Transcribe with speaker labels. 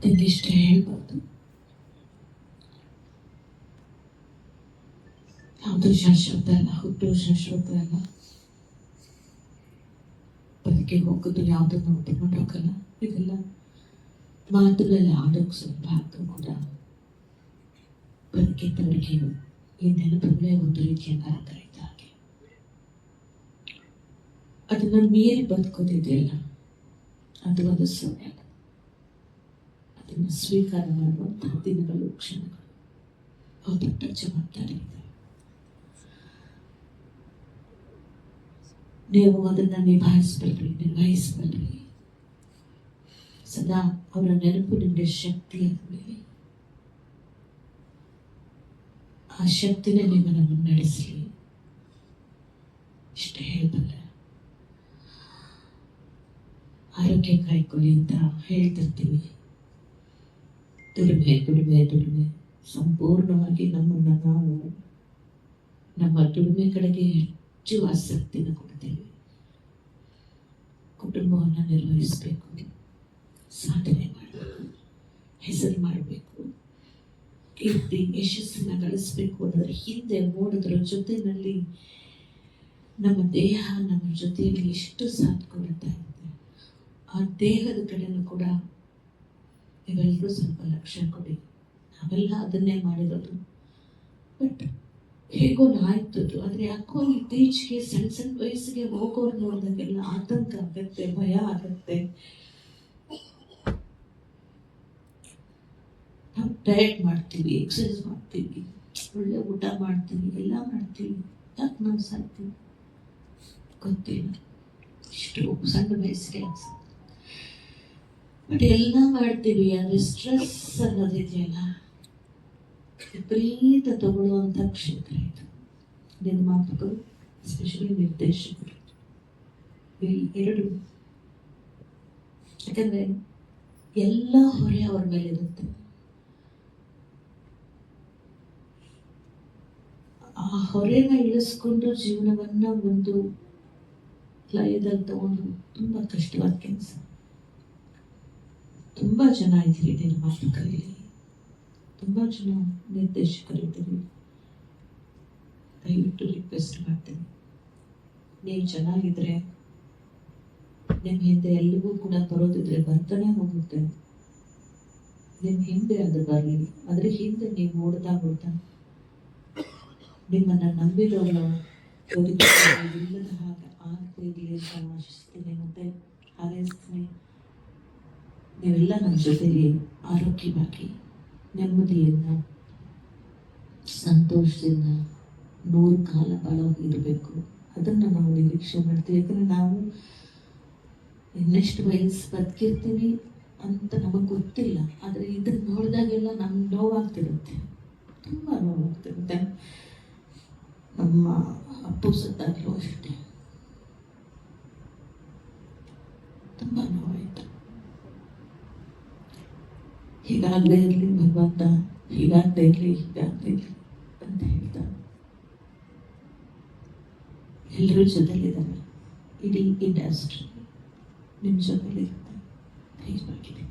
Speaker 1: ನಿಂಗಿಷ್ಟೇ ಹೇಳ್ಬಾರ್ದು. ಯಾವುದು ಶಾಶ್ವತ ಅಲ್ಲ, ಹುಟ್ಟು ಶಾಶ್ವತ ಅಲ್ಲ, ಬದುಕಿಗೆ ಹೋಗೋದು ಯಾವುದನ್ನು ತಗೊಂಡು ಹೋಗಲ್ಲ. ಇದೆಲ್ಲ ಮಾತುಗಳಲ್ಲಿ ಆಡೋಕೆ ಸ್ವಲ್ಪ ಆದರೂ ಕೂಡ ಬದುಕಿದ್ದವರಿಗೆ ಈ ನೆನಪುಗಳೇ ಒಂದು ರೀತಿಯ ನರಕರಿದ್ದ ಹಾಗೆ. ಅದನ್ನು ಮೀರಿ ಬದುಕೋದಿದೆಯಲ್ಲ, ಅದು ಒಂದು ಸಮಯ. ಅದನ್ನು ಸ್ವೀಕಾರ ಮಾಡುವಂತಹ ದಿನಗಳು, ಕ್ಷಣಗಳು, ಅವು ದೊಡ್ಡ ಜವಾಬ್ದಾರಿ ಇದೆ. ನೀವು ಅದನ್ನು ನಿರ್ವಹಿಸಬಲ್ರಿ. ಸದಾ ಅವರ ನೆನಪು ನಿಮಗೆ ಶಕ್ತಿ ಆದಮೇಲೆ ಆ ಶಕ್ತಿನೇ ನಿಮ್ಮನ್ನು ಮುನ್ನಡೆಸಲಿ. ಇಷ್ಟೇ ಹೇಳಬಲ್ಲ. ಆರೋಗ್ಯ ಕಾಯ್ಕೊಳ್ಳಿ ಅಂತ ಹೇಳ್ತಿರ್ತೀವಿ. ದುಡಿಮೆ ಸಂಪೂರ್ಣವಾಗಿ ನಮ್ಮನ್ನು ನಾವು ನಮ್ಮ ದುಡಿಮೆ ಕಡೆಗೆ ಹೆಚ್ಚು ಆಸಕ್ತಿನ ಕೊಡ್ತೇವೆ. ಕುಟುಂಬವನ್ನು ನಿರ್ವಹಿಸಬೇಕು, ಸಾಧನೆ ಮಾಡಬೇಕು, ಹೆಸರು ಮಾಡಬೇಕು, ಕೀರ್ತಿ ಯಶಸ್ಸನ್ನು ಗಳಿಸಬೇಕು ಅನ್ನೋದ್ರ ಹಿಂದೆ ಓಡೋದ್ರ ಜೊತೆಯಲ್ಲಿ ನಮ್ಮ ದೇಹ ನಮ್ಮ ಜೊತೆಯಲ್ಲಿ ಎಷ್ಟು ಸಾಥ್ ಕೊಡುತ್ತಾ ಇದೆ. ಆ ದೇಹದ ಕಡೆನೂ ಕೂಡ ಇವೆಲ್ಲರೂ ಸ್ವಲ್ಪ ಲಕ್ಷ್ಯ ಕೊಡಿ. ನಾವೆಲ್ಲ ಅದನ್ನೇ ಮಾಡಿರೋದು. ಬಟ್ ಹೇಗೋ ಆಯ್ತದ್ದು. ಆದರೆ ಯಾಕೋ ಇತ್ತೀಚೆಗೆ ಸಣ್ಣ ವಯಸ್ಸಿಗೆ ಹೋಗೋರು ನೋಡಿದಾಗೆಲ್ಲ ಆತಂಕ ಆಗತ್ತೆ, ಭಯ ಆಗತ್ತೆ. ನಾವು ಡಯಟ್ ಮಾಡ್ತೀವಿ, ಎಕ್ಸಸೈಸ್ ಮಾಡ್ತೀವಿ, ಒಳ್ಳೆ ಊಟ ಮಾಡ್ತೀವಿ, ಎಲ್ಲ ಮಾಡ್ತೀವಿ. ಯಾಕೆ ನಾವು ಸಾಯ್ತೀವಿ ಗೊತ್ತಿಲ್ಲ. ಇಷ್ಟು ಸಣ್ಣ ವಯಸ್ಸಿಗೆ ಅನ್ಸುತ್ತೆ. ಬಟ್ ಎಲ್ಲ ಮಾಡ್ತೀವಿ. ಆದರೆ ಸ್ಟ್ರೆಸ್ ಅನ್ನೋದಿದೆಯಲ್ಲ, ವಿಪರೀತ ತಗೊಳ್ಳುವಂಥ ಕ್ಷೇತ್ರ ಇದು. ನಿರ್ಮಾಪಕರು, ಎಸ್ಪೆಷಲಿ ನಿರ್ದೇಶಕರು, ಎರಡು. ಯಾಕಂದರೆ ಎಲ್ಲ ಹೊರೆ ಅವ್ರ ಮೇಲೆ ಇರುತ್ತೆ. ಆ ಹೊರೆನ ಇಳಿಸ್ಕೊಂಡು ಜೀವನವನ್ನ ಒಂದು ಲಯದಲ್ಲಿ ತಗೊಂಡು ತುಂಬ ಕಷ್ಟವಾದ ಕೆಲಸ. ತುಂಬ ಜನ ಇದ್ದೀರಿ ನಿರ್ಮಾಪಕರಲ್ಲಿ, ತುಂಬ ಜನ ನಿರ್ದೇಶಕರಿದ್ದೀರಿ. ದಯವಿಟ್ಟು ರಿಕ್ವೆಸ್ಟ್ ಮಾಡ್ತೀನಿ, ನೀವು ಚೆನ್ನಾಗಿದ್ರೆ ನಿಮ್ಮ ಹಿಂದೆ ಎಲ್ಲಿಗೂ ಕೂಡ ಬರೋದಿದ್ರೆ ಬರ್ತಾನೆ ಹೋಗುತ್ತೆ. ನಿಮ್ಮ ಹಿಂದೆ ಅದು ಬರಲಿ. ಅದ್ರ ಹಿಂದೆ ನೀವು ಓಡ್ತಾ ನಿಮ್ಮನ್ನು ನಂಬಿದವರು ಇಲ್ಲದ ಹಾಗೆ ಆಗದೆ ಇರಲಿ ಅಂತ ಆಶಿಸ್ತೀನಿ. ಮತ್ತೆ ಹಾರೈಸ್ತೀನಿ. ನೀವೆಲ್ಲ ನಮ್ಮ ಜೊತೆಗೆ ಆರೋಗ್ಯವಾಗಿ, ನೆಮ್ಮದಿಯಿಂದ, ಸಂತೋಷದಿಂದ 100 ಕಾಲ ಬಾಳೋಗಿರಬೇಕು. ಅದನ್ನು ನಾವು ನಿರೀಕ್ಷೆ ಮಾಡ್ತೀವಿ. ಯಾಕಂದರೆ ನಾವು ಇನ್ನೆಷ್ಟು ವಯಸ್ಸು ಬದುಕಿರ್ತೀವಿ ಅಂತ ನಮಗೆ ಗೊತ್ತಿಲ್ಲ. ಆದರೆ ಇದನ್ನು ನೋಡಿದಾಗೆಲ್ಲ ನಮ್ಗೆ ನೋವಾಗ್ತಿರುತ್ತೆ, ತುಂಬ ನೋವಾಗ್ತಿರುತ್ತೆ. ನಮ್ಮ ಅಪ್ಪು ಸತ್ತಾಗಲೂ ಅಷ್ಟೇ ತುಂಬ ನೋವಾಯಿತು. ಹೀಗಾಗದೇ ಇರಲಿ ಭಗವಂತ, ಹೀಗಾಗದೇ ಇರಲಿ ಅಂತ ಹೇಳ್ತಾರೆ. ಎಲ್ಲರೂ ಜೊತೆಲಿದ್ದಾರೆ. ಇಡೀ ಇಂಡಸ್ಟ್ರಿ ನಿಮ್ಮ ಜೊತೆಲಿರುತ್ತೆ. ಧೈರ್ಯವಾಗಿದೆ.